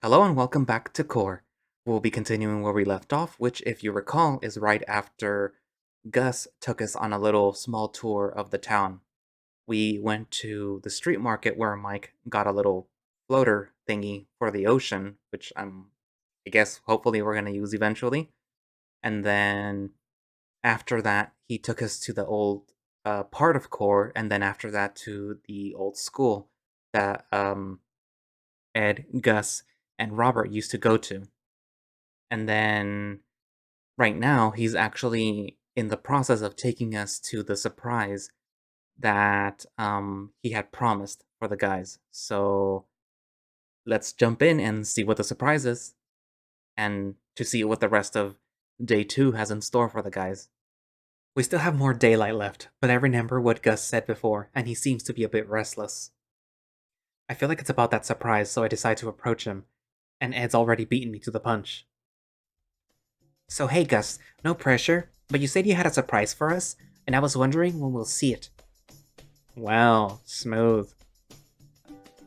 Hello and welcome back to Core. We'll be continuing where we left off, which, if you recall, is right after Gus took us on a little small tour of the town. We went to the street market where Mike got a little floater thingy for the ocean, which I guess, hopefully we're going to use eventually. And then after that, he took us to the old part of Core, and then after that to the old school that Ed, Gus, and Robert used to go to. And then right now, he's actually in the process of taking us to the surprise that he had promised for the guys. So let's jump in and see what the surprise is, and to see what the rest of day two has in store for the guys. We still have more daylight left, but I remember what Gus said before, and he seems to be a bit restless. I feel like it's about that surprise, so I decide to approach him, and Ed's already beaten me to the punch. So hey Gus, no pressure, but you said you had a surprise for us, and I was wondering when we'll see it. Wow, smooth.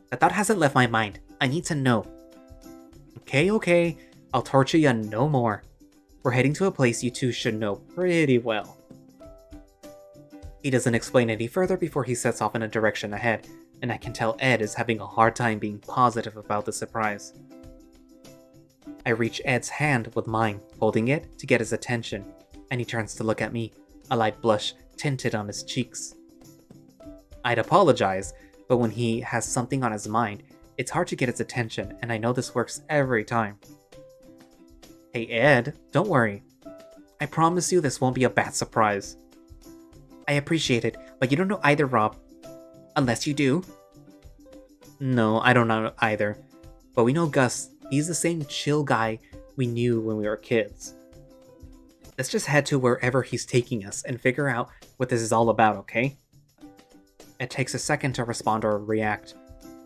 The thought hasn't left my mind. I need to know. Okay, I'll torture you no more. We're heading to a place you two should know pretty well. He doesn't explain any further before he sets off in a direction ahead, and I can tell Ed is having a hard time being positive about the surprise. I reach Ed's hand with mine, holding it to get his attention, and he turns to look at me, a light blush tinted on his cheeks. I'd apologize, but when he has something on his mind, it's hard to get his attention, and I know this works every time. Hey Ed, don't worry. I promise you this won't be a bad surprise. I appreciate it, but you don't know either, Rob. Unless you do. No, I don't know either. But we know Gus. He's the same chill guy we knew when we were kids. Let's just head to wherever he's taking us and figure out what this is all about, okay? It takes a second to respond or react,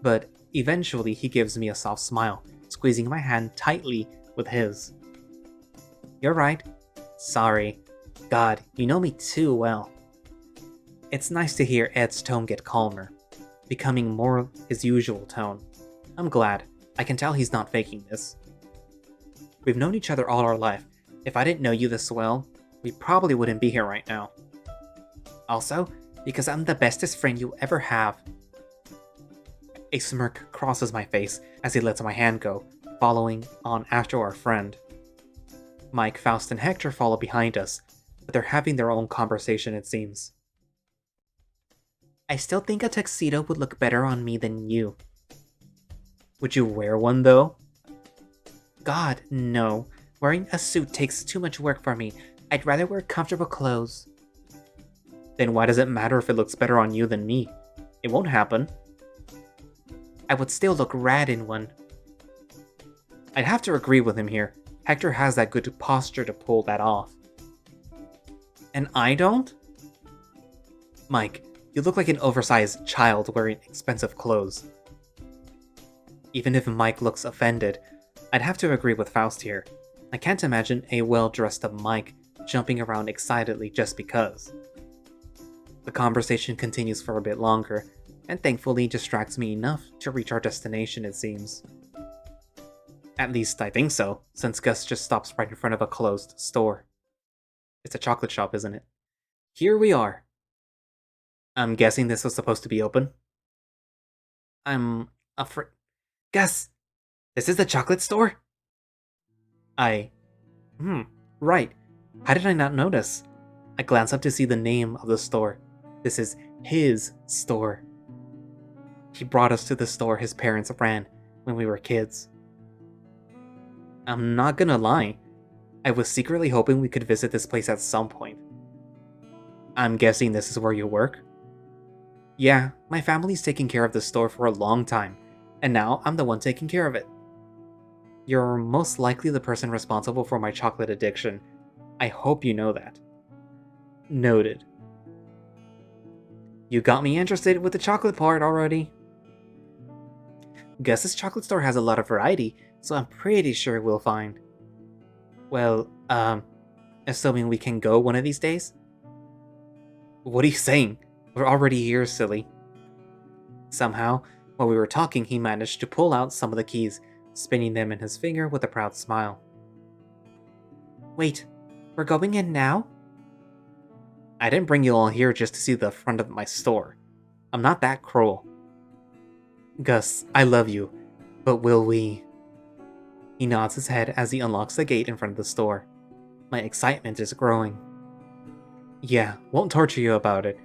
but eventually he gives me a soft smile, squeezing my hand tightly with his. You're right. Sorry. God, you know me too well. It's nice to hear Ed's tone get calmer, becoming more his usual tone. I'm glad. I can tell he's not faking this. We've known each other all our life. If I didn't know you this well, we probably wouldn't be here right now. Also, because I'm the bestest friend you'll ever have. A smirk crosses my face as he lets my hand go, following on after our friend. Mike, Faust, and Hector follow behind us, but they're having their own conversation, it seems. I still think a tuxedo would look better on me than you. Would you wear one, though? God, no. Wearing a suit takes too much work for me. I'd rather wear comfortable clothes. Then why does it matter if it looks better on you than me? It won't happen. I would still look rad in one. I'd have to agree with him here. Hector has that good posture to pull that off. And I don't? Mike, you look like an oversized child wearing expensive clothes. Even if Mike looks offended, I'd have to agree with Faust here. I can't imagine a well-dressed up Mike jumping around excitedly just because. The conversation continues for a bit longer, and thankfully distracts me enough to reach our destination, it seems. At least I think so, since Gus just stops right in front of a closed store. It's a chocolate shop, isn't it? Here we are. I'm guessing this was supposed to be open. I'm afraid. Gus! This is the chocolate store? Right. How did I not notice? I glance up to see the name of the store. This is his store. He brought us to the store his parents ran when we were kids. I'm not gonna lie. I was secretly hoping we could visit this place at some point. I'm guessing this is where you work? Yeah, my family's taken care of the store for a long time, and now I'm the one taking care of it. You're most likely the person responsible for my chocolate addiction. I hope you know that. Noted. You got me interested with the chocolate part already. Gus's chocolate store has a lot of variety, so I'm pretty sure we'll find. Well, assuming we can go one of these days? What are you saying? We're already here, silly. Somehow, while we were talking, he managed to pull out some of the keys, spinning them in his finger with a proud smile. Wait, we're going in now? I didn't bring you all here just to see the front of my store. I'm not that cruel. Gus, I love you, but will we? He nods his head as he unlocks the gate in front of the store. My excitement is growing. Yeah, won't torture you about it.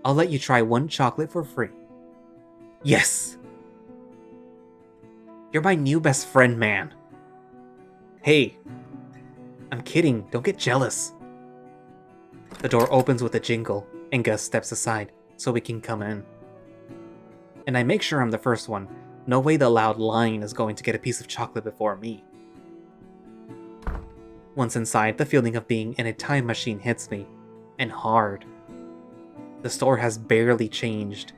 I'll let you try one chocolate for free. Yes! You're my new best friend, man. Hey. I'm kidding, don't get jealous. The door opens with a jingle, and Gus steps aside so we can come in. And I make sure I'm the first one. No way the loud lion is going to get a piece of chocolate before me. Once inside, the feeling of being in a time machine hits me, and hard. The store has barely changed.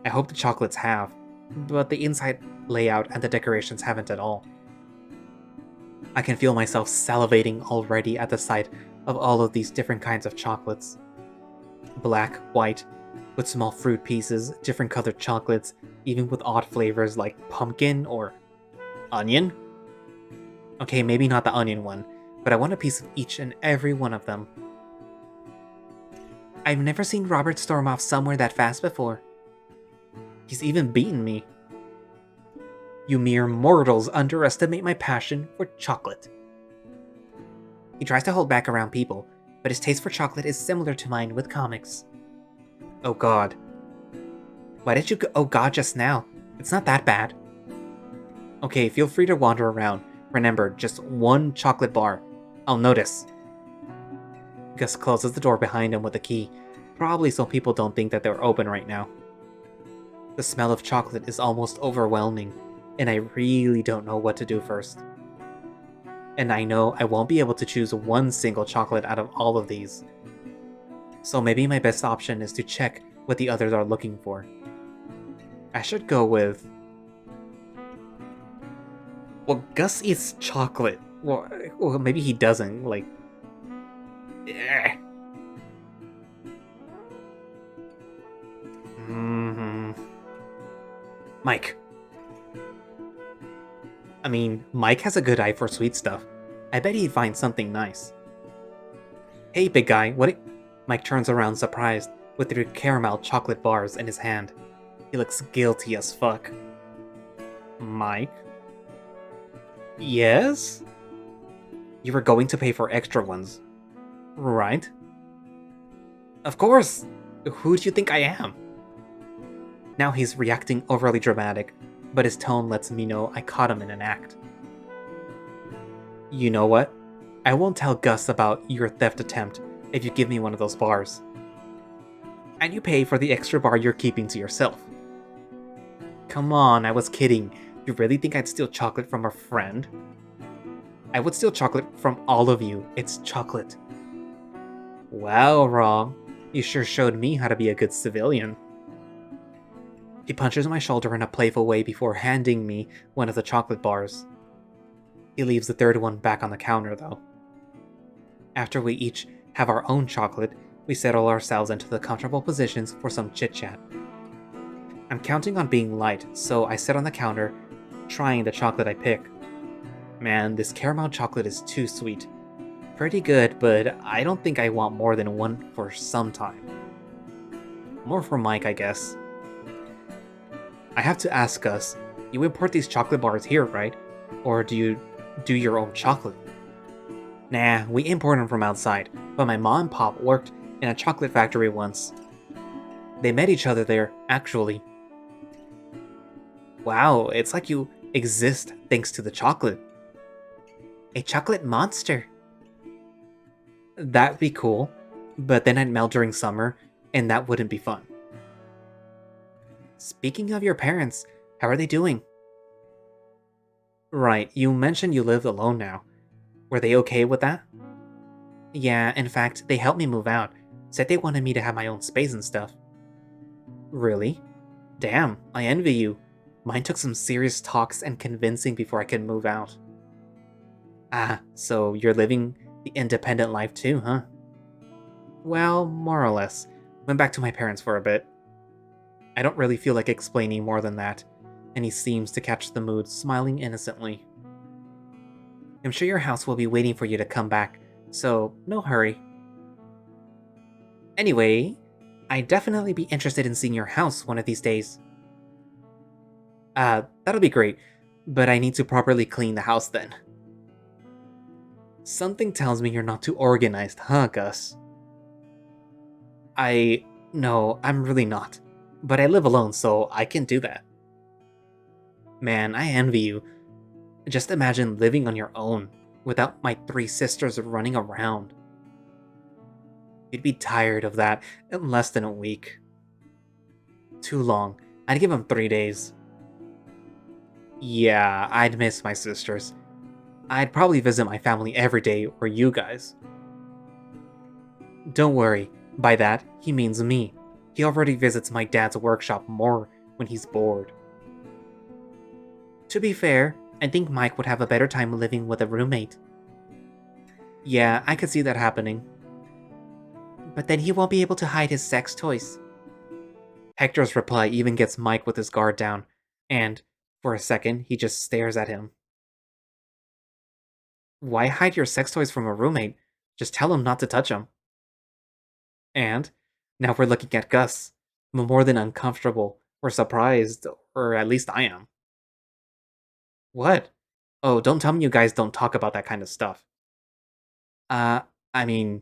I hope the chocolates have, but the inside layout and the decorations haven't at all. I can feel myself salivating already at the sight of all of these different kinds of chocolates. Black, white, with small fruit pieces, different colored chocolates, even with odd flavors like pumpkin or onion? Okay, maybe not the onion one, but I want a piece of each and every one of them. I've never seen Robert storm off somewhere that fast before. He's even beaten me. You mere mortals underestimate my passion for chocolate. He tries to hold back around people, but his taste for chocolate is similar to mine with comics. Oh god. Why did you go oh god just now? It's not that bad. Okay, feel free to wander around. Remember, just one chocolate bar. I'll notice. Gus closes the door behind him with a key, probably so people don't think that they're open right now. The smell of chocolate is almost overwhelming, and I really don't know what to do first. And I know I won't be able to choose one single chocolate out of all of these. So maybe my best option is to check what the others are looking for. I should go with... Well, Gus eats chocolate. Well, maybe he doesn't, like... Mike. I mean, Mike has a good eye for sweet stuff. I bet he'd find something nice. Hey, big guy, what? Mike turns around surprised, with 3 caramel chocolate bars in his hand. He looks guilty as fuck. Mike? Yes? You were going to pay for extra ones, right? Of course! Who do you think I am? Now he's reacting overly dramatic, but his tone lets me know I caught him in an act. You know what? I won't tell Gus about your theft attempt if you give me one of those bars. And you pay for the extra bar you're keeping to yourself. Come on, I was kidding. You really think I'd steal chocolate from a friend? I would steal chocolate from all of you. It's chocolate. Well, Raw, you sure showed me how to be a good civilian. He punches my shoulder in a playful way before handing me one of the chocolate bars. He leaves the third one back on the counter, though. After we each have our own chocolate, we settle ourselves into the comfortable positions for some chit-chat. I'm counting on being light, so I sit on the counter, trying the chocolate I pick. Man, this caramel chocolate is too sweet. Pretty good, but I don't think I want more than one for some time. More for Mike, I guess. I have to ask Gus, you import these chocolate bars here, right? Or do you do your own chocolate? Nah, we import them from outside, but my mom and pop worked in a chocolate factory once. They met each other there, actually. Wow, it's like you exist thanks to the chocolate. A chocolate monster. That'd be cool, but then I'd melt during summer, and that wouldn't be fun. Speaking of your parents, how are they doing? Right, you mentioned you live alone now. Were they okay with that? Yeah, in fact, they helped me move out. Said they wanted me to have my own space and stuff. Really? Damn, I envy you. Mine took some serious talks and convincing before I could move out. Ah, so you're living the independent life too, huh? Well, more or less. Went back to my parents for a bit. I don't really feel like explaining more than that. and he seems to catch the mood, smiling innocently. I'm sure your house will be waiting for you to come back, so no hurry. Anyway, I'd definitely be interested in seeing your house one of these days. That'll be great, but I need to properly clean the house then. Something tells me you're not too organized, huh, Gus? No, I'm really not. But I live alone, so I can do that. Man, I envy you. Just imagine living on your own, without my 3 sisters running around. You'd be tired of that in less than a week. Too long. I'd give them 3 days. Yeah, I'd miss my sisters. I'd probably visit my family every day, or you guys. Don't worry, by that, he means me. He already visits my dad's workshop more when he's bored. To be fair, I think Mike would have a better time living with a roommate. Yeah, I could see that happening. But then he won't be able to hide his sex toys. Hector's reply even gets Mike with his guard down, and, for a second, he just stares at him. Why hide your sex toys from a roommate? Just tell him not to touch them. And, now we're looking at Gus, more than uncomfortable, or surprised, or at least I am. What? Oh, don't tell me you guys don't talk about that kind of stuff. I mean,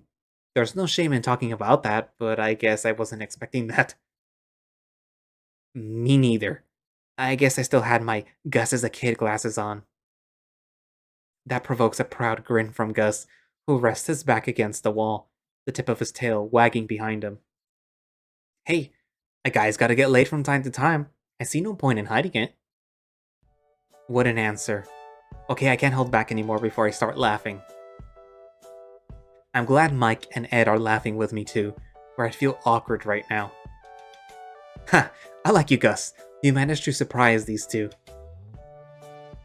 there's no shame in talking about that, but I guess I wasn't expecting that. Me neither. I guess I still had my Gus as a kid glasses on. That provokes a proud grin from Gus, who rests his back against the wall, the tip of his tail wagging behind him. Hey, a guy's gotta get laid from time to time. I see no point in hiding it. What an answer. Okay, I can't hold back anymore before I start laughing. I'm glad Mike and Ed are laughing with me too, where I feel awkward right now. Ha! I like you, Gus. You managed to surprise these two.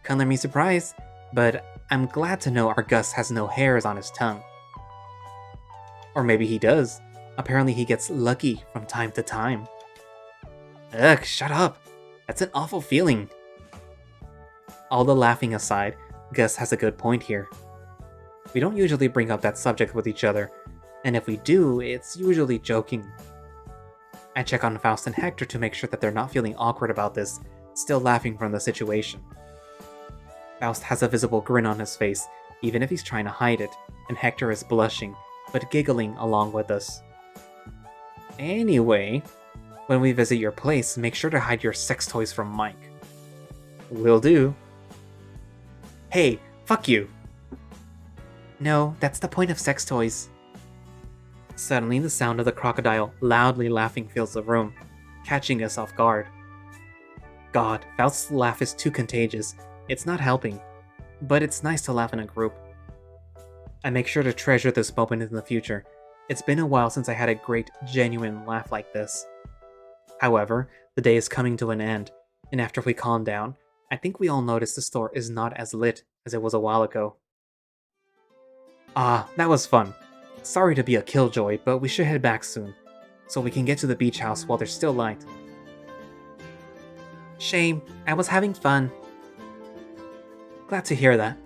Color me surprised, but I'm glad to know our Gus has no hairs on his tongue. Or maybe he does. Apparently he gets lucky from time to time. Ugh, shut up. That's an awful feeling. All the laughing aside, Gus has a good point here. We don't usually bring up that subject with each other, and if we do, it's usually joking. I check on Faust and Hector to make sure that they're not feeling awkward about this, still laughing from the situation. Faust has a visible grin on his face, even if he's trying to hide it, and Hector is blushing, but giggling along with us. Anyway, when we visit your place, make sure to hide your sex toys from Mike. Will do. Hey, fuck you! No, that's the point of sex toys. Suddenly, the sound of the crocodile loudly laughing fills the room, catching us off guard. God, Faust's laugh is too contagious. It's not helping. But it's nice to laugh in a group. I make sure to treasure this moment in the future. It's been a while since I had a great, genuine laugh like this. However, the day is coming to an end, and after we calm down, I think we all notice the store is not as lit as it was a while ago. Ah, that was fun. Sorry to be a killjoy, but we should head back soon, so we can get to the beach house while there's still light. Shame, I was having fun. Glad to hear that.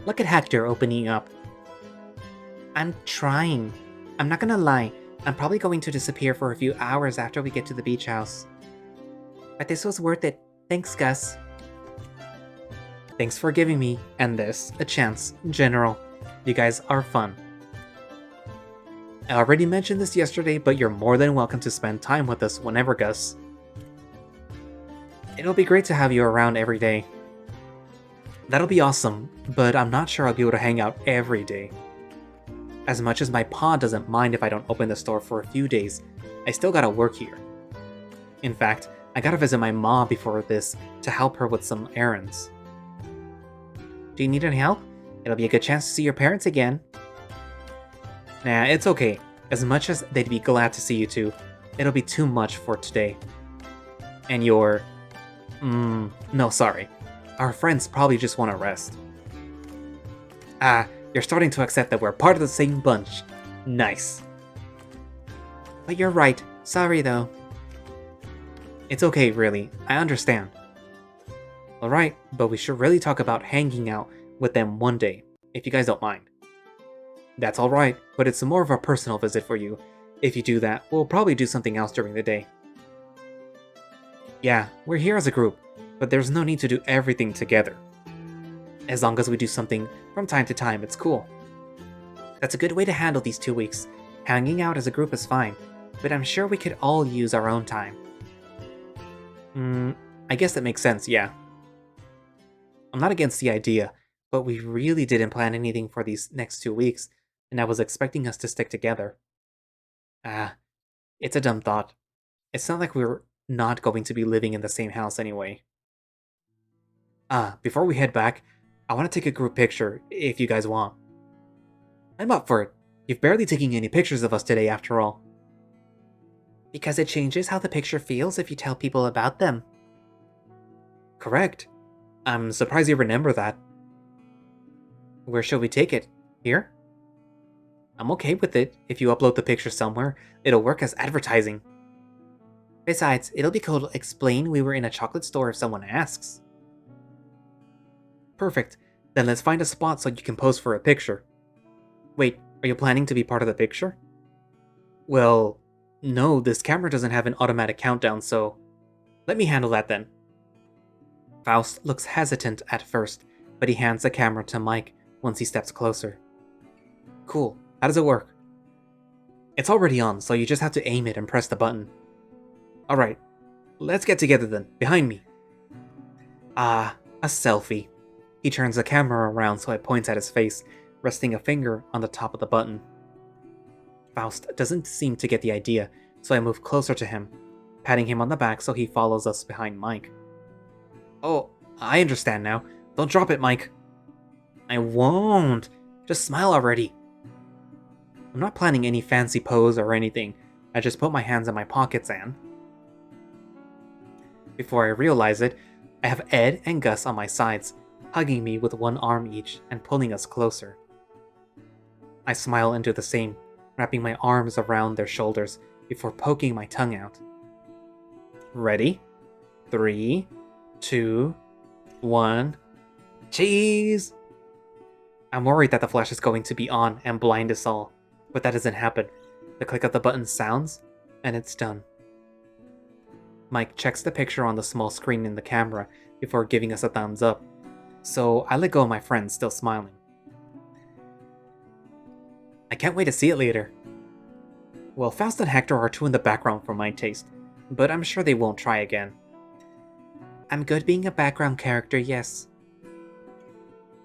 Look at Hector opening up. I'm trying. I'm not gonna lie, I'm probably going to disappear for a few hours after we get to the beach house. But this was worth it. Thanks, Gus. Thanks for giving me, and this, a chance, in general. You guys are fun. I already mentioned this yesterday, but you're more than welcome to spend time with us whenever, Gus. It'll be great to have you around every day. That'll be awesome, but I'm not sure I'll be able to hang out every day. As much as my pa doesn't mind if I don't open the store for a few days, I still gotta work here. In fact, I gotta visit my mom before this to help her with some errands. Do you need any help? It'll be a good chance to see your parents again. Nah, it's okay. As much as they'd be glad to see you two, it'll be too much for today. And you're... no, sorry. Our friends probably just want to rest. Ah, you're starting to accept that we're part of the same bunch. Nice. But you're right. Sorry, though. It's okay, really. I understand. Alright, but we should really talk about hanging out with them one day, if you guys don't mind. That's alright, but it's more of a personal visit for you. If you do that, we'll probably do something else during the day. Yeah, we're here as a group, but there's no need to do everything together. As long as we do something from time to time, it's cool. That's a good way to handle these 2 weeks. Hanging out as a group is fine, but I'm sure we could all use our own time. I guess that makes sense, yeah. I'm not against the idea, but we really didn't plan anything for these next 2 weeks, and I was expecting us to stick together. Ah, it's a dumb thought. It's not like we're not going to be living in the same house anyway. Before we head back, I want to take a group picture, if you guys want. I'm up for it. You've barely taken any pictures of us today after all. Because it changes how the picture feels if you tell people about them. Correct. I'm surprised you remember that. Where should we take it? Here? I'm okay with it. If you upload the picture somewhere, it'll work as advertising. Besides, it'll be cool to explain we were in a chocolate store if someone asks. Perfect. Then let's find a spot so you can pose for a picture. Wait, are you planning to be part of the picture? Well, no, this camera doesn't have an automatic countdown, so let me handle that then. Faust looks hesitant at first, but he hands the camera to Mike once he steps closer. Cool. How does it work? It's already on, so you just have to aim it and press the button. Alright, let's get together then. Behind me. A selfie. He turns the camera around so it points at his face, resting a finger on the top of the button. Faust doesn't seem to get the idea, so I move closer to him, patting him on the back so he follows us behind Mike. Oh, I understand now. Don't drop it, Mike. I won't. Just smile already. I'm not planning any fancy pose or anything. I just put my hands in my pockets and... Before I realize it, I have Ed and Gus on my sides, hugging me with one arm each and pulling us closer. I smile and do the same, wrapping my arms around their shoulders before poking my tongue out. Ready? 3, 2, 1... Cheese! I'm worried that the flash is going to be on and blind us all, but that doesn't happen. The click of the button sounds, and it's done. Mike checks the picture on the small screen in the camera before giving us a thumbs up, so I let go of my friend, still smiling. I can't wait to see it later. Well, Faust and Hector are too in the background for my taste, but I'm sure they won't try again. I'm good being a background character, yes.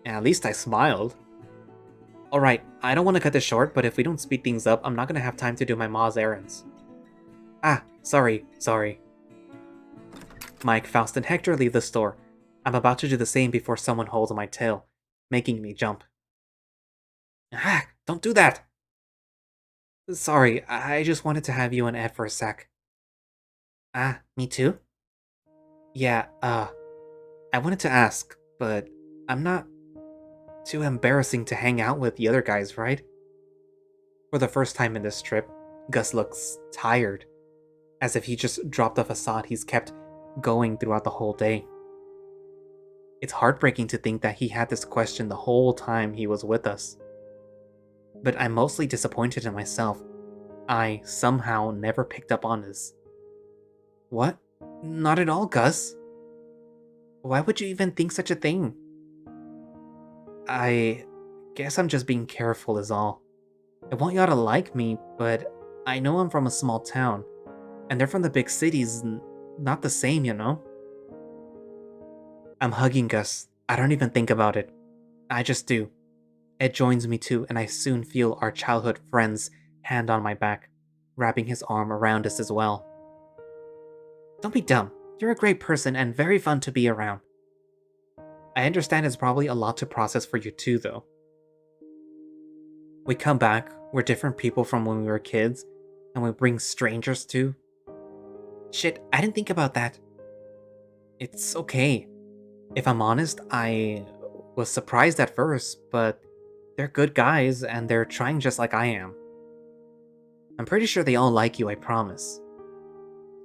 At least I smiled. Alright, I don't want to cut this short, but if we don't speed things up, I'm not going to have time to do my ma's errands. Sorry. Mike, Faust, and Hector leave the store. I'm about to do the same before someone holds my tail, making me jump. Don't do that! Sorry, I just wanted to have you and Ed for a sec. Me too? Yeah, I wanted to ask, but I'm not too embarrassing to hang out with the other guys, right? For the first time in this trip, Gus looks tired, as if he just dropped a facade he's kept going throughout the whole day. It's heartbreaking to think that he had this question the whole time he was with us. But I'm mostly disappointed in myself. I somehow never picked up on this. What? Not at all, Gus. Why would you even think such a thing? I guess I'm just being careful is all. I want y'all to like me, but I know I'm from a small town, and they're from the big cities, not the same, you know? I'm hugging Gus. I don't even think about it. I just do. Ed joins me too, and I soon feel our childhood friend's hand on my back, wrapping his arm around us as well. Don't be dumb. You're a great person and very fun to be around. I understand it's probably a lot to process for you too, though. We come back, we're different people from when we were kids, and we bring strangers too. Shit, I didn't think about that. It's okay. If I'm honest, I was surprised at first, but they're good guys and they're trying just like I am. I'm pretty sure they all like you, I promise.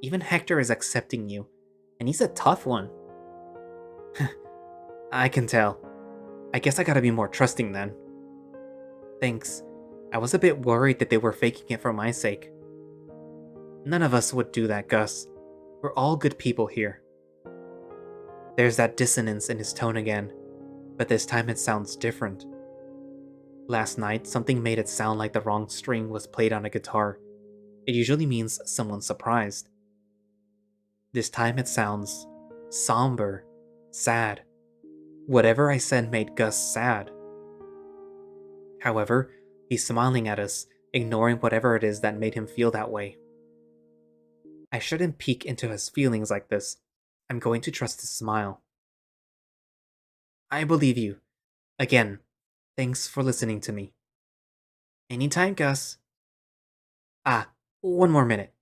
Even Hector is accepting you, and he's a tough one. I can tell. I guess I gotta be more trusting then. Thanks. I was a bit worried that they were faking it for my sake. None of us would do that, Gus. We're all good people here. There's that dissonance in his tone again, but this time it sounds different. Last night, something made it sound like the wrong string was played on a guitar. It usually means someone's surprised. This time it sounds somber, sad. Whatever I said made Gus sad. However, he's smiling at us, ignoring whatever it is that made him feel that way. I shouldn't peek into his feelings like this. I'm going to trust his smile. I believe you. Again, thanks for listening to me. Anytime, Gus. Ah, one more minute.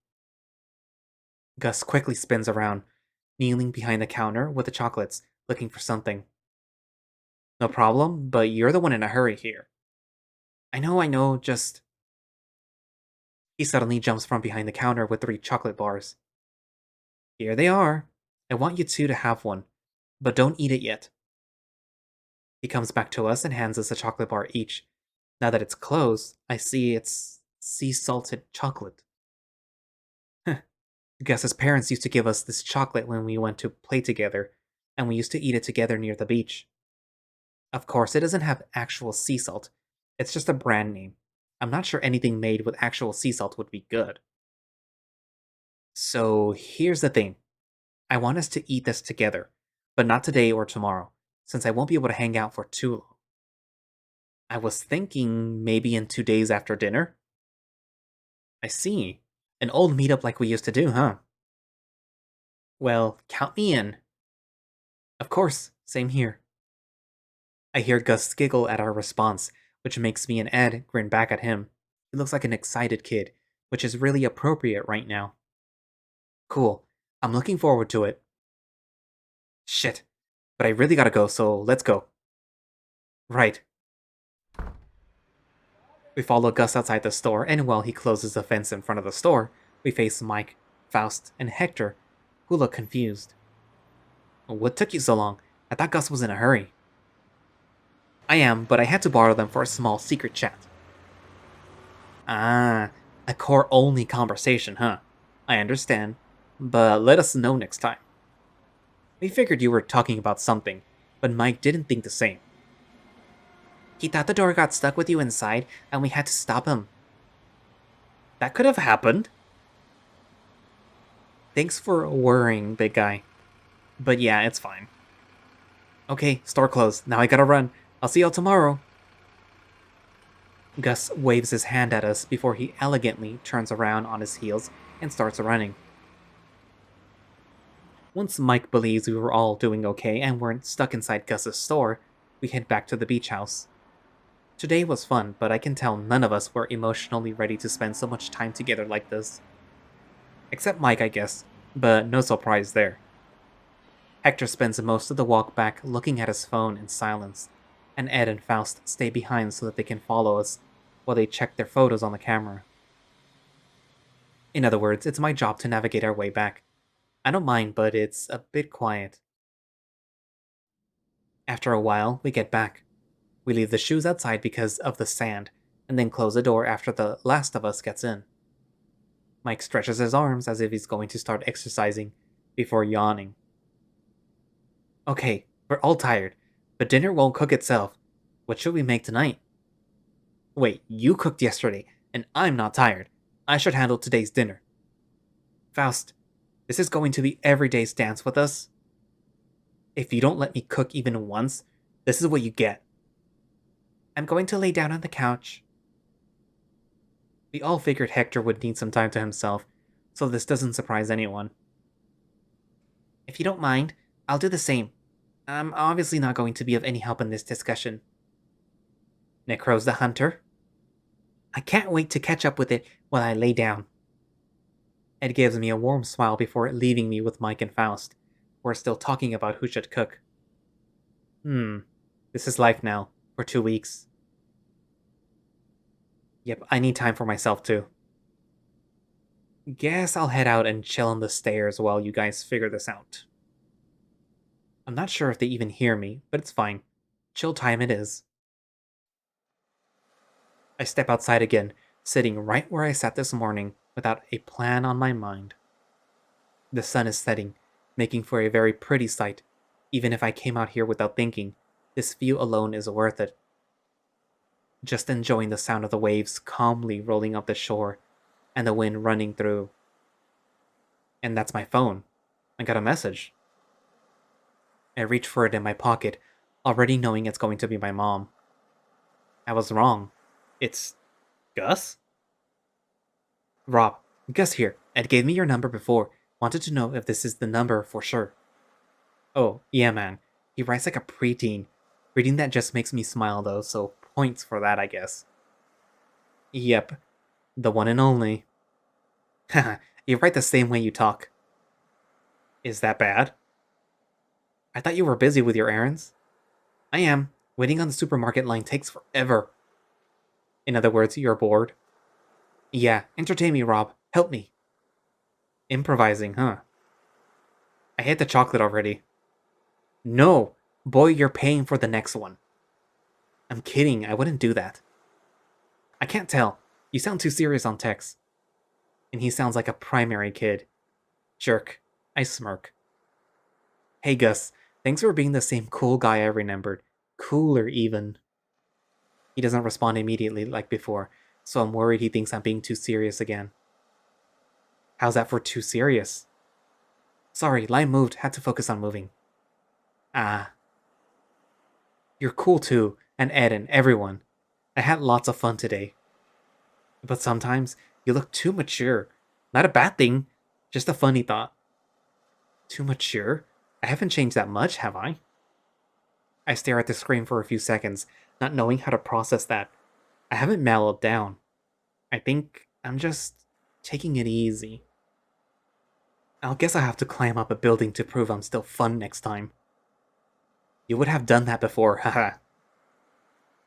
Gus quickly spins around, kneeling behind the counter with the chocolates, looking for something. No problem, but you're the one in a hurry here. I know, just... He suddenly jumps from behind the counter with 3 chocolate bars. Here they are. I want you two to have one, but don't eat it yet. He comes back to us and hands us a chocolate bar each. Now that it's closed, I see it's sea-salted chocolate. Gus's parents used to give us this chocolate when we went to play together, and we used to eat it together near the beach. Of course, it doesn't have actual sea salt. It's just a brand name. I'm not sure anything made with actual sea salt would be good. So here's the thing. I want us to eat this together, but not today or tomorrow, since I won't be able to hang out for too long. I was thinking maybe in 2 days after dinner. I see. An old meetup like we used to do, huh? Well, count me in. Of course, same here. I hear Gus giggle at our response, which makes me and Ed grin back at him. He looks like an excited kid, which is really appropriate right now. Cool. I'm looking forward to it. Shit. But I really gotta go, so let's go. Right. We follow Gus outside the store, and while he closes the fence in front of the store, we face Mike, Faust, and Hector, who look confused. What took you so long? I thought Gus was in a hurry. I am, but I had to borrow them for a small secret chat. Ah, a core-only conversation, huh? I understand, but let us know next time. We figured you were talking about something, but Mike didn't think the same. He thought the door got stuck with you inside, and we had to stop him. That could have happened. Thanks for worrying, big guy. But yeah, it's fine. Okay, store closed. Now I gotta run. I'll see y'all tomorrow. Gus waves his hand at us before he elegantly turns around on his heels and starts running. Once Mike believes we were all doing okay and weren't stuck inside Gus's store, we head back to the beach house. Today was fun, but I can tell none of us were emotionally ready to spend so much time together like this. Except Mike, I guess, but no surprise there. Hector spends most of the walk back looking at his phone in silence, and Ed and Faust stay behind so that they can follow us while they check their photos on the camera. In other words, it's my job to navigate our way back. I don't mind, but it's a bit quiet. After a while, we get back. We leave the shoes outside because of the sand, and then close the door after the last of us gets in. Mike stretches his arms as if he's going to start exercising, before yawning. Okay, we're all tired, but dinner won't cook itself. What should we make tonight? Wait, you cooked yesterday, and I'm not tired. I should handle today's dinner. Faust, this is going to be every day's dance with us. If you don't let me cook even once, this is what you get. I'm going to lay down on the couch. We all figured Hector would need some time to himself, so this doesn't surprise anyone. If you don't mind, I'll do the same. I'm obviously not going to be of any help in this discussion. Necros the Hunter? I can't wait to catch up with it while I lay down. Ed gives me a warm smile before leaving me with Mike and Faust. We're still talking about who should cook. This is life now, for 2 weeks. Yep, I need time for myself too. Guess I'll head out and chill on the stairs while you guys figure this out. I'm not sure if they even hear me, but it's fine. Chill time it is. I step outside again, sitting right where I sat this morning without a plan on my mind. The sun is setting, making for a very pretty sight. Even if I came out here without thinking, this view alone is worth it. Just enjoying the sound of the waves calmly rolling up the shore and the wind running through. And that's my phone. I got a message. I reach for it in my pocket, already knowing it's going to be my mom. I was wrong. It's Gus? Rob, Gus here. Ed gave me your number before. Wanted to know if this is the number for sure. Oh, yeah, man. He writes like a preteen. Reading that just makes me smile, though, so points for that, I guess. Yep, the one and only. Haha, you write the same way you talk. Is that bad? I thought you were busy with your errands. I am. Waiting on the supermarket line takes forever. In other words, you're bored. Yeah, entertain me, Rob. Help me. Improvising, huh? I hate the chocolate already. No! Boy, you're paying for the next one. I'm kidding, I wouldn't do that. I can't tell. You sound too serious on text. And he sounds like a primary kid. Jerk. I smirk. Hey Gus, thanks for being the same cool guy I remembered. Cooler, even. He doesn't respond immediately like before, so I'm worried he thinks I'm being too serious again. How's that for too serious? Sorry, line moved, had to focus on moving. Ah. You're cool too, and Ed and everyone. I had lots of fun today. But sometimes you look too mature. Not a bad thing, just a funny thought. Too mature? I haven't changed that much, have I? I stare at the screen for a few seconds, not knowing how to process that. I haven't mellowed down. I think I'm just taking it easy. I'll guess I have to climb up a building to prove I'm still fun next time. You would have done that before, haha.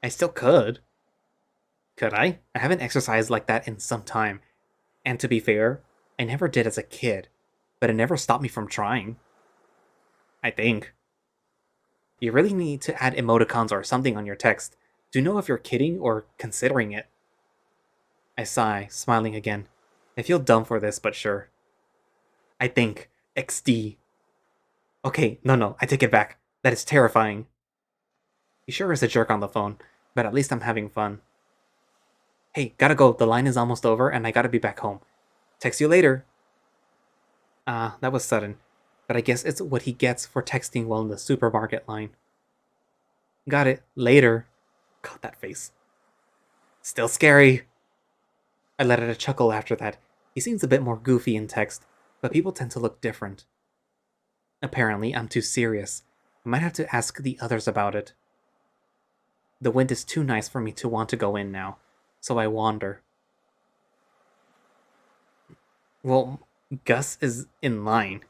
I still could. Could I? I haven't exercised like that in some time. And to be fair, I never did as a kid, but it never stopped me from trying. I think. You really need to add emoticons or something on your text. Do you know if you're kidding or considering it? I sigh, smiling again. I feel dumb for this, but sure. I think. XD. Okay, no, I take it back. That is terrifying. He sure is a jerk on the phone, but at least I'm having fun. Hey, gotta go. The line is almost over and I gotta be back home. Text you later. Ah, that was sudden. But I guess it's what he gets for texting while in the supermarket line. Got it. Later. God, that face. Still scary. I let out a chuckle after that. He seems a bit more goofy in text, but people tend to look different. Apparently, I'm too serious. I might have to ask the others about it. The wind is too nice for me to want to go in now, so I wander. Well, Gus is in line.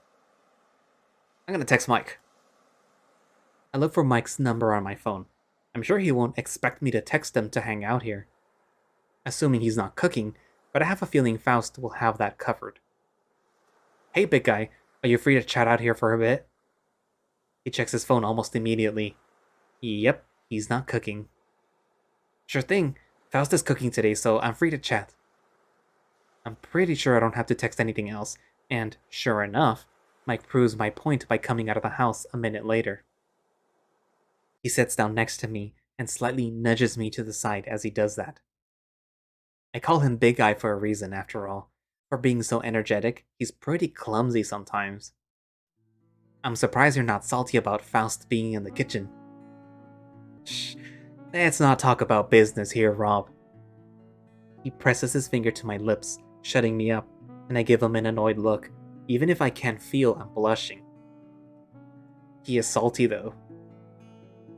I'm gonna text Mike. I look for Mike's number on my phone. I'm sure he won't expect me to text him to hang out here. Assuming he's not cooking, but I have a feeling Faust will have that covered. Hey, big guy, are you free to chat out here for a bit? He checks his phone almost immediately. Yep, he's not cooking. Sure thing, Faust is cooking today, so I'm free to chat. I'm pretty sure I don't have to text anything else, and sure enough, Mike proves my point by coming out of the house a minute later. He sits down next to me and slightly nudges me to the side as he does that. I call him Big Eye for a reason, after all. For being so energetic, he's pretty clumsy sometimes. I'm surprised you're not salty about Faust being in the kitchen. Shh, let's not talk about business here, Rob. He presses his finger to my lips, shutting me up, and I give him an annoyed look, even if I can't feel I'm blushing. He is salty, though.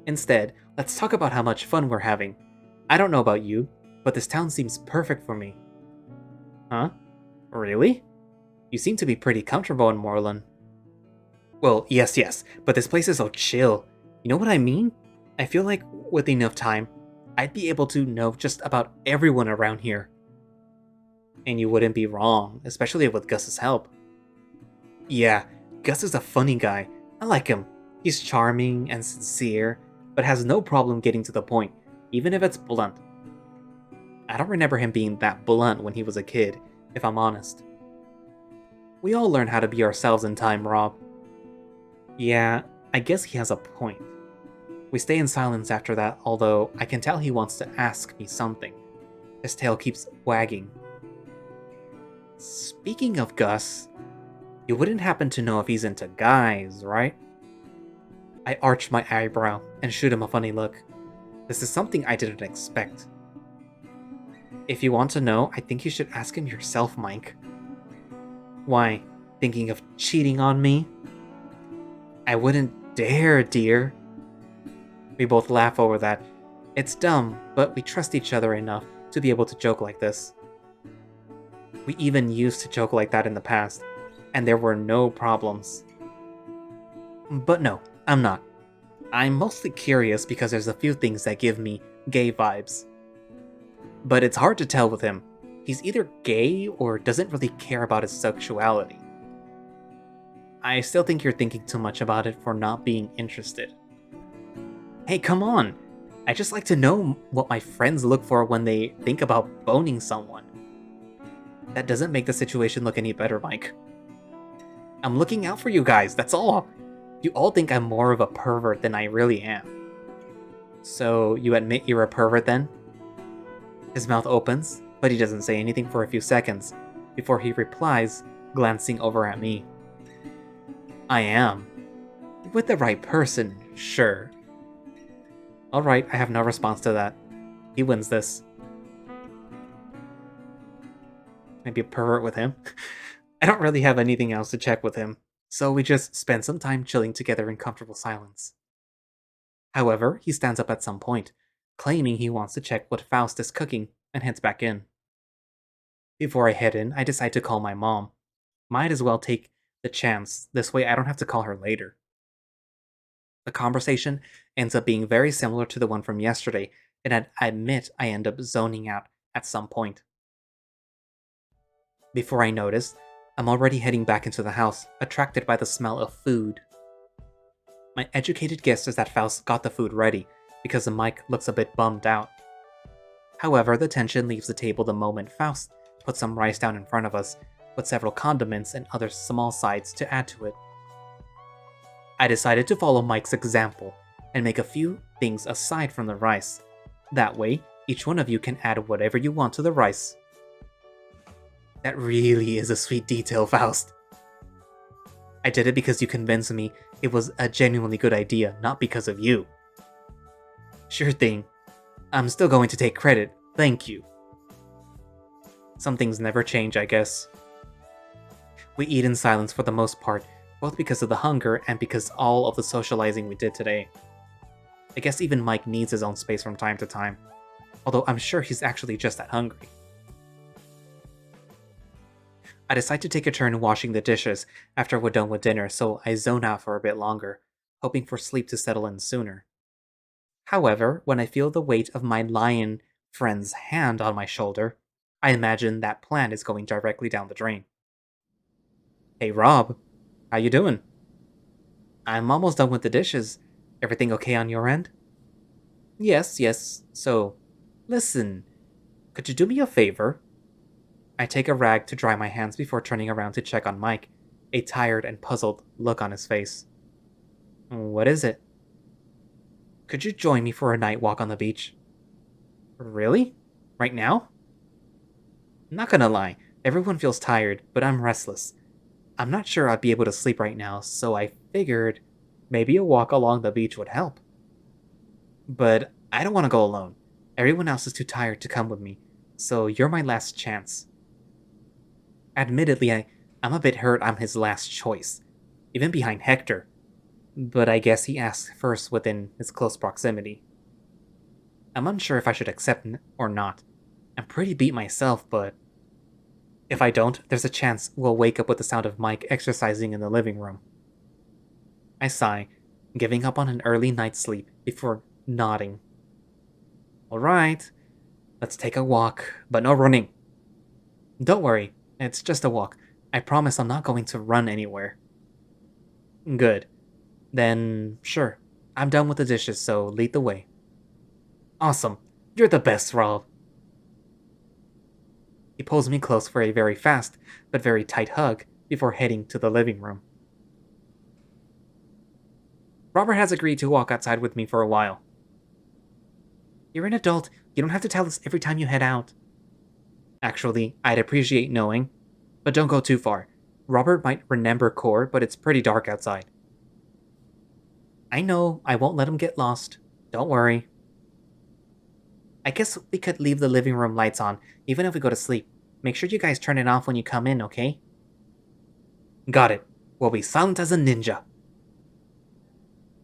Instead, let's talk about how much fun we're having. I don't know about you, but this town seems perfect for me. Huh? Really? You seem to be pretty comfortable in Moreland. Well, yes, but this place is so chill. You know what I mean? I feel like, with enough time, I'd be able to know just about everyone around here. And you wouldn't be wrong, especially with Gus's help. Yeah, Gus is a funny guy. I like him. He's charming and sincere, but has no problem getting to the point, even if it's blunt. I don't remember him being that blunt when he was a kid, if I'm honest. We all learn how to be ourselves in time, Rob. Yeah, I guess he has a point. We stay in silence after that, although I can tell he wants to ask me something. His tail keeps wagging. Speaking of Gus, you wouldn't happen to know if he's into guys, right? I arch my eyebrow and shoot him a funny look. This is something I didn't expect. If you want to know, I think you should ask him yourself, Mike. Why, thinking of cheating on me? I wouldn't dare, dear. We both laugh over that. It's dumb, but we trust each other enough to be able to joke like this. We even used to joke like that in the past, and there were no problems. But no, I'm not. I'm mostly curious because there's a few things that give me gay vibes. But it's hard to tell with him. He's either gay or doesn't really care about his sexuality. I still think you're thinking too much about it for not being interested. Hey, come on! I just like to know what my friends look for when they think about boning someone. That doesn't make the situation look any better, Mike. I'm looking out for you guys, that's all! You all think I'm more of a pervert than I really am. So, you admit you're a pervert then? His mouth opens, but he doesn't say anything for a few seconds, before he replies, glancing over at me. I am. With the right person, sure. Alright, I have no response to that. He wins this. Maybe a pervert with him. I don't really have anything else to check with him, so we just spend some time chilling together in comfortable silence. However, he stands up at some point, claiming he wants to check what Faust is cooking, and heads back in. Before I head in, I decide to call my mom. Might as well take the chance, this way I don't have to call her later. The conversation ends up being very similar to the one from yesterday, and I admit I end up zoning out at some point. Before I notice, I'm already heading back into the house, attracted by the smell of food. My educated guess is that Faust got the food ready, because Mike looks a bit bummed out. However, the tension leaves the table the moment Faust puts some rice down in front of us, with several condiments and other small sides to add to it. I decided to follow Mike's example, and make a few things aside from the rice. That way, each one of you can add whatever you want to the rice. That really is a sweet detail, Faust. I did it because you convinced me it was a genuinely good idea, not because of you. Sure thing. I'm still going to take credit, thank you. Some things never change, I guess. We eat in silence for the most part, both because of the hunger and because all of the socializing we did today. I guess even Mike needs his own space from time to time, although I'm sure he's actually just that hungry. I decide to take a turn washing the dishes after we're done with dinner, so I zone out for a bit longer, hoping for sleep to settle in sooner. However, when I feel the weight of my lion friend's hand on my shoulder, I imagine that plan is going directly down the drain. Hey Rob, how you doing? I'm almost done with the dishes. Everything okay on your end? Yes. So, listen, could you do me a favor? I take a rag to dry my hands before turning around to check on Mike, a tired and puzzled look on his face. What is it? Could you join me for a night walk on the beach? Really? Right now? Not gonna lie, everyone feels tired, but I'm restless. I'm not sure I'd be able to sleep right now, so I figured maybe a walk along the beach would help. But I don't want to go alone. Everyone else is too tired to come with me, so you're my last chance. Admittedly, I'm a bit hurt I'm his last choice, even behind Hector. But I guess he asked first within his close proximity. I'm unsure if I should accept or not. I'm pretty beat myself, but if I don't, there's a chance we'll wake up with the sound of Mike exercising in the living room. I sigh, giving up on an early night's sleep before nodding. Alright, let's take a walk, but no running. Don't worry, it's just a walk. I promise I'm not going to run anywhere. Good. Then, sure. I'm done with the dishes, so lead the way. Awesome. You're the best, Rob. He pulls me close for a very fast, but very tight hug before heading to the living room. Robert has agreed to walk outside with me for a while. You're an adult. You don't have to tell us every time you head out. Actually, I'd appreciate knowing, but don't go too far. Robert might remember Core, but it's pretty dark outside. I know, I won't let him get lost. Don't worry. I guess we could leave the living room lights on, even if we go to sleep. Make sure you guys turn it off when you come in, okay? Got it. We'll be silent as a ninja.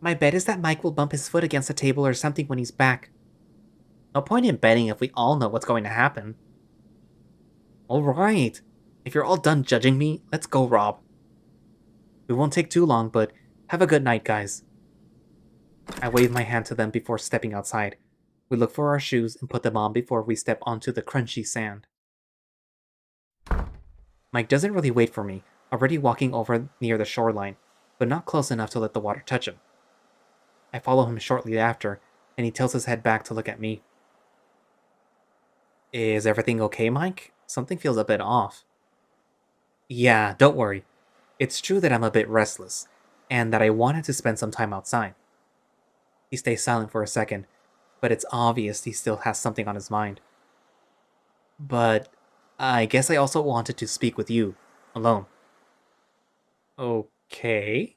My bet is that Mike will bump his foot against a table or something when he's back. No point in betting if we all know what's going to happen. Alright. If you're all done judging me, let's go, Rob. We won't take too long, but have a good night, guys. I wave my hand to them before stepping outside. We look for our shoes and put them on before we step onto the crunchy sand. Mike doesn't really wait for me, already walking over near the shoreline, but not close enough to let the water touch him. I follow him shortly after, and he tilts his head back to look at me. Is everything okay, Mike? Something feels a bit off. Yeah, don't worry. It's true that I'm a bit restless, and that I wanted to spend some time outside. He stays silent for a second, but it's obvious he still has something on his mind. But I guess I also wanted to speak with you, alone. Okay.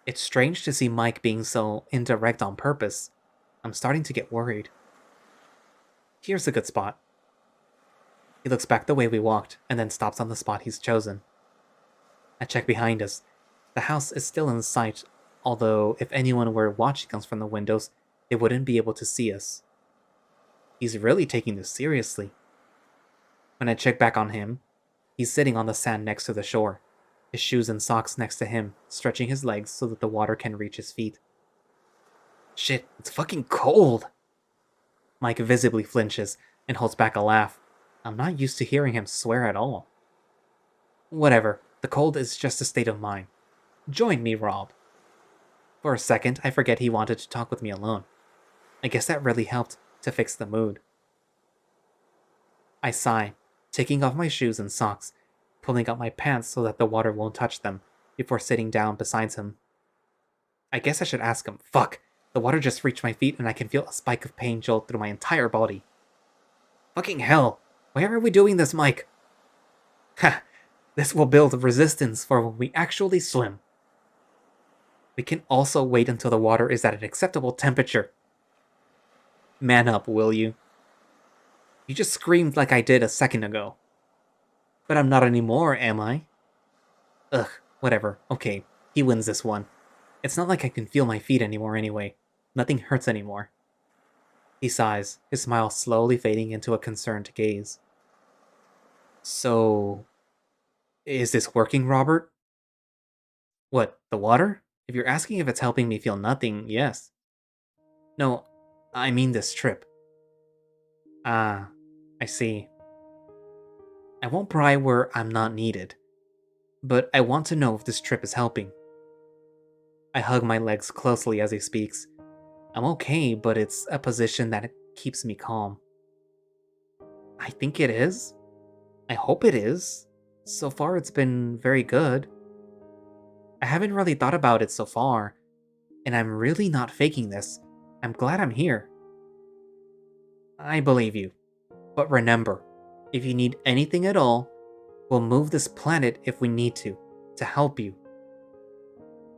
It's strange to see Mike being so indirect on purpose. I'm starting to get worried. Here's a good spot. He looks back the way we walked, and then stops on the spot he's chosen. I check behind us. The house is still in sight, although if anyone were watching us from the windows, they wouldn't be able to see us. He's really taking this seriously. When I check back on him, he's sitting on the sand next to the shore, his shoes and socks next to him, stretching his legs so that the water can reach his feet. Shit, it's fucking cold! Mike visibly flinches and holds back a laugh. I'm not used to hearing him swear at all. Whatever, the cold is just a state of mind. Join me, Rob. For a second, I forget he wanted to talk with me alone. I guess that really helped to fix the mood. I sigh, taking off my shoes and socks, pulling up my pants so that the water won't touch them, before sitting down beside him. I guess I should ask him. Fuck! The water just reached my feet and I can feel a spike of pain jolt through my entire body. Fucking hell! Why are we doing this, Mike? Ha! This will build resistance for when we actually swim. We can also wait until the water is at an acceptable temperature. Man up, will you? You just screamed like I did a second ago. But I'm not anymore, am I? Ugh, whatever. Okay, he wins this one. It's not like I can feel my feet anymore anyway. Nothing hurts anymore. He sighs, his smile slowly fading into a concerned gaze. So, is this working, Robert? What, the water? If you're asking if it's helping me feel nothing, yes. No, I mean this trip. Ah, I see. I won't pry where I'm not needed, but I want to know if this trip is helping. I hug my legs closely as he speaks. I'm okay, but it's a position that keeps me calm. I think it is. I hope it is. So far, it's been very good. I haven't really thought about it so far, and I'm really not faking this. I'm glad I'm here. I believe you. But remember, if you need anything at all, we'll move this planet if we need to help you.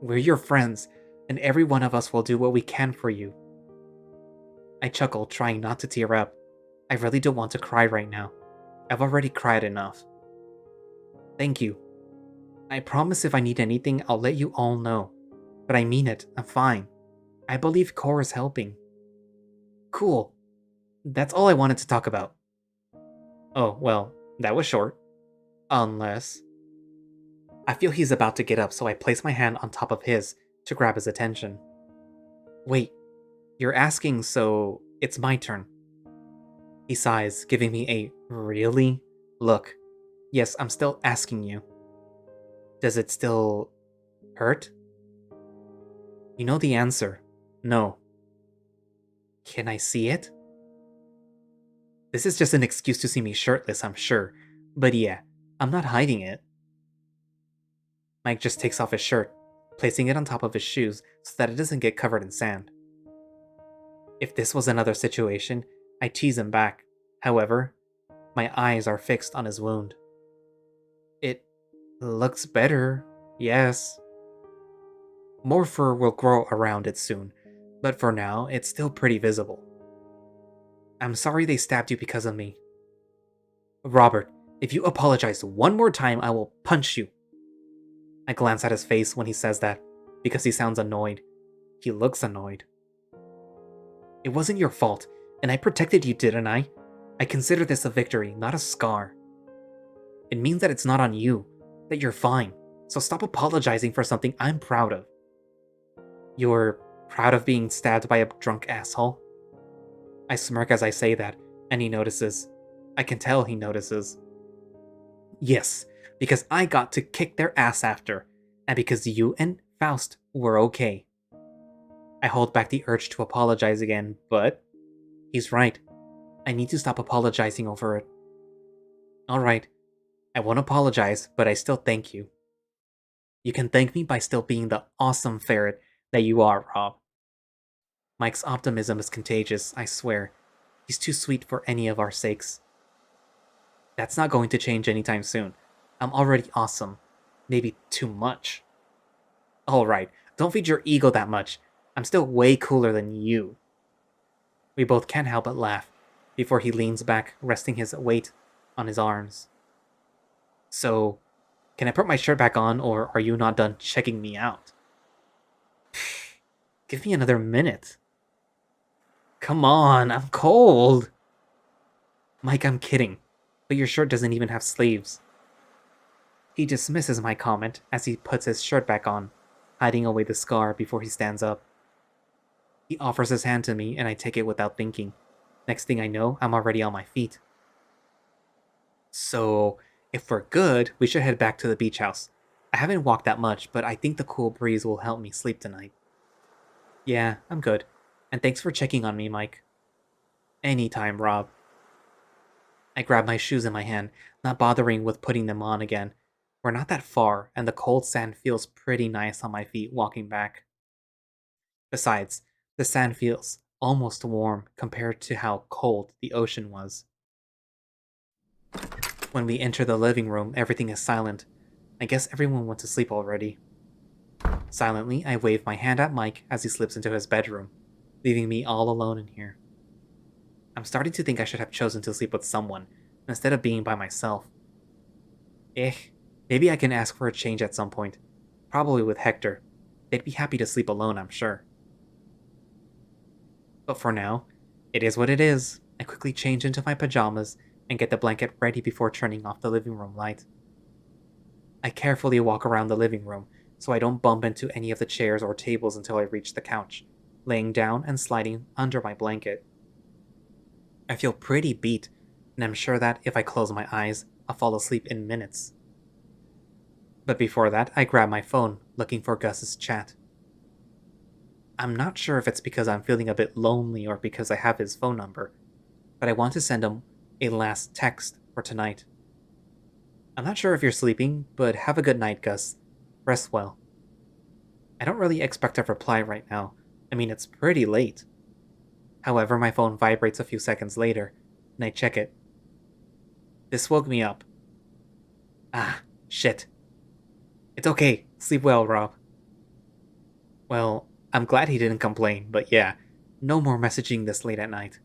We're your friends, and every one of us will do what we can for you. I chuckle, trying not to tear up. I really don't want to cry right now. I've already cried enough. Thank you. I promise if I need anything, I'll let you all know. But I mean it, I'm fine. I believe Core is helping. Cool. That's all I wanted to talk about. Oh, well, that was short. Unless... I feel he's about to get up, so I place my hand on top of his to grab his attention. Wait, you're asking, so it's my turn. He sighs, giving me a really Look, yes, I'm still asking you. Does it still hurt? You know the answer. No. Can I see it? This is just an excuse to see me shirtless, I'm sure. But yeah, I'm not hiding it. Mike just takes off his shirt, placing it on top of his shoes so that it doesn't get covered in sand. If this was another situation, I'd tease him back. However, my eyes are fixed on his wound. It looks better, yes. More fur will grow around it soon, but for now, it's still pretty visible. I'm sorry they stabbed you because of me. Robert, if you apologize one more time, I will punch you. I glance at his face when he says that, because he sounds annoyed. He looks annoyed. It wasn't your fault, and I protected you, didn't I? I consider this a victory, not a scar. It means that it's not on you, that you're fine, so stop apologizing for something I'm proud of. You're proud of being stabbed by a drunk asshole? I smirk as I say that, and he notices. I can tell he notices. Yes, because I got to kick their ass after, and because you and Faust were okay. I hold back the urge to apologize again, but he's right. I need to stop apologizing over it. Alright, I won't apologize, but I still thank you. You can thank me by still being the awesome ferret that you are, Rob. Mike's optimism is contagious, I swear. He's too sweet for any of our sakes. That's not going to change anytime soon. I'm already awesome. Maybe too much. Alright, don't feed your ego that much. I'm still way cooler than you. We both can't help but laugh, before he leans back, resting his weight on his arms. So, can I put my shirt back on, or are you not done checking me out? Give me another minute. Come on, I'm cold. Mike, I'm kidding, but your shirt doesn't even have sleeves. He dismisses my comment as he puts his shirt back on, hiding away the scar before he stands up. He offers his hand to me and I take it without thinking. Next thing I know, I'm already on my feet. So, if we're good, we should head back to the beach house. I haven't walked that much, but I think the cool breeze will help me sleep tonight. Yeah, I'm good. And thanks for checking on me, Mike. Anytime, Rob. I grab my shoes in my hand, not bothering with putting them on again. We're not that far, and the cold sand feels pretty nice on my feet walking back. Besides, the sand feels almost warm compared to how cold the ocean was. When we enter the living room, everything is silent. I guess everyone went to sleep already. Silently, I wave my hand at Mike as he slips into his bedroom, leaving me all alone in here. I'm starting to think I should have chosen to sleep with someone, instead of being by myself. Maybe I can ask for a change at some point. Probably with Hector. They'd be happy to sleep alone, I'm sure. But for now, it is what it is. I quickly change into my pajamas and get the blanket ready before turning off the living room light. I carefully walk around the living room so I don't bump into any of the chairs or tables until I reach the couch, laying down and sliding under my blanket. I feel pretty beat, and I'm sure that if I close my eyes, I'll fall asleep in minutes. But before that, I grab my phone, looking for Gus's chat. I'm not sure if it's because I'm feeling a bit lonely or because I have his phone number, but I want to send him a last text for tonight. I'm not sure if you're sleeping, but have a good night, Gus. Rest well. I don't really expect a reply right now. I mean, it's pretty late. However, my phone vibrates a few seconds later, and I check it. This woke me up. Ah, shit. It's okay. Sleep well, Rob. Well, I'm glad he didn't complain, but yeah, no more messaging this late at night.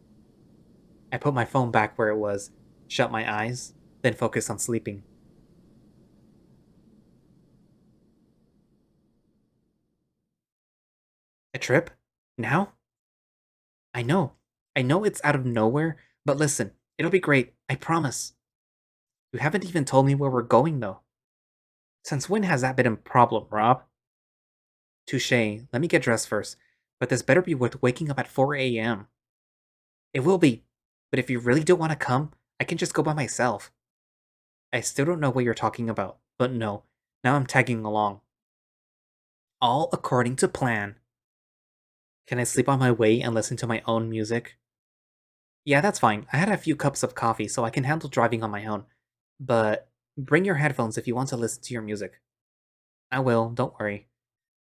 I put my phone back where it was, shut my eyes, then focus on sleeping. A trip? Now? I know. I know it's out of nowhere, but listen, it'll be great, I promise. You haven't even told me where we're going, though. Since when has that been a problem, Rob? Touche, let me get dressed first, but this better be worth waking up at 4 a.m. It will be, but if you really don't want to come, I can just go by myself. I still don't know what you're talking about, but no. Now I'm tagging along. All according to plan. Can I sleep on my way and listen to my own music? Yeah, that's fine. I had a few cups of coffee, so I can handle driving on my own. But bring your headphones if you want to listen to your music. I will, don't worry.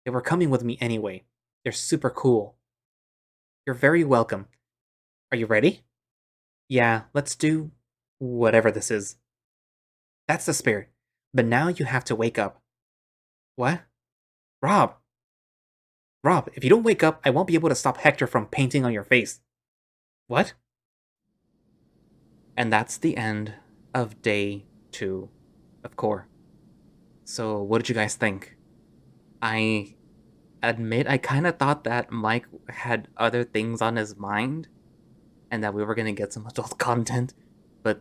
They were coming with me anyway. They're super cool. You're very welcome. Are you ready? Yeah, let's do whatever this is. That's the spirit. But now you have to wake up. What? Rob! Rob, if you don't wake up, I won't be able to stop Hector from painting on your face. What? And that's the end of day 2 of Core. So, what did you guys think? I admit I kind of thought that Mike had other things on his mind and that we were going to get some adult content, but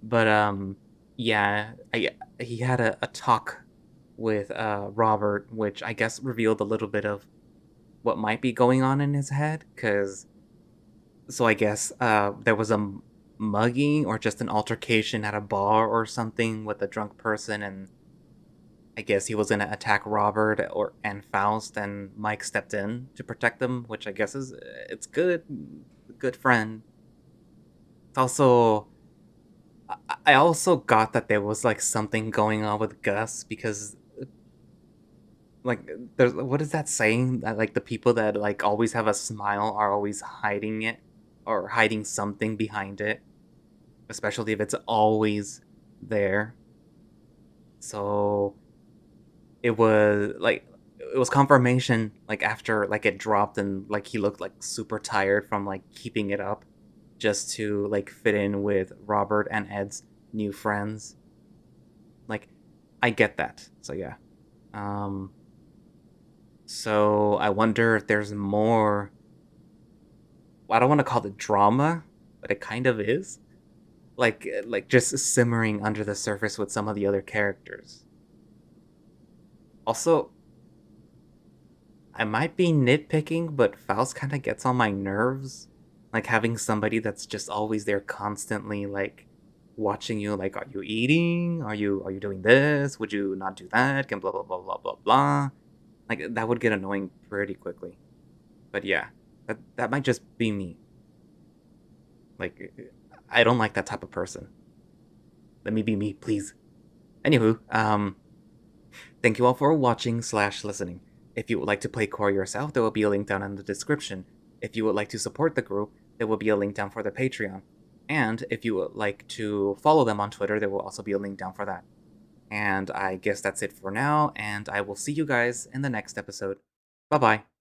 but yeah, he had a talk with Robert, which I guess revealed a little bit of what might be going on in his head. Cause so I guess there was a mugging or just an altercation at a bar or something with a drunk person, and I guess he was gonna attack Robert or and Faust, and Mike stepped in to protect them, which I guess is it's good, good friend. It's also I also got that there was like something going on with Gus because like there's what is that saying that like the people that like always have a smile are always hiding it or hiding something behind it, especially if it's always there. So it was confirmation like after like it dropped and like he looked like super tired from like keeping it up just to like fit in with Robert and Ed's new friends. Like I get that. So yeah. Um so I wonder if there's more. I don't want to call it drama, but it kind of is. Like just simmering under the surface with some of the other characters. Also, I might be nitpicking, but Faust kind of gets on my nerves. Like having somebody that's just always there constantly like watching you like are you eating? Are you doing this? Would you not do that? And blah blah blah blah blah blah. Like that would get annoying pretty quickly. But yeah, that might just be me. Like I don't like that type of person. Let me be me, please. Anywho, thank you all for watching slash listening. If you would like to play core yourself, there will be a link down in the description. If you would like to support the group, there will be a link down for the Patreon. And if you would like to follow them on Twitter, there will also be a link down for that. And I guess that's it for now, and I will see you guys in the next episode. Bye bye.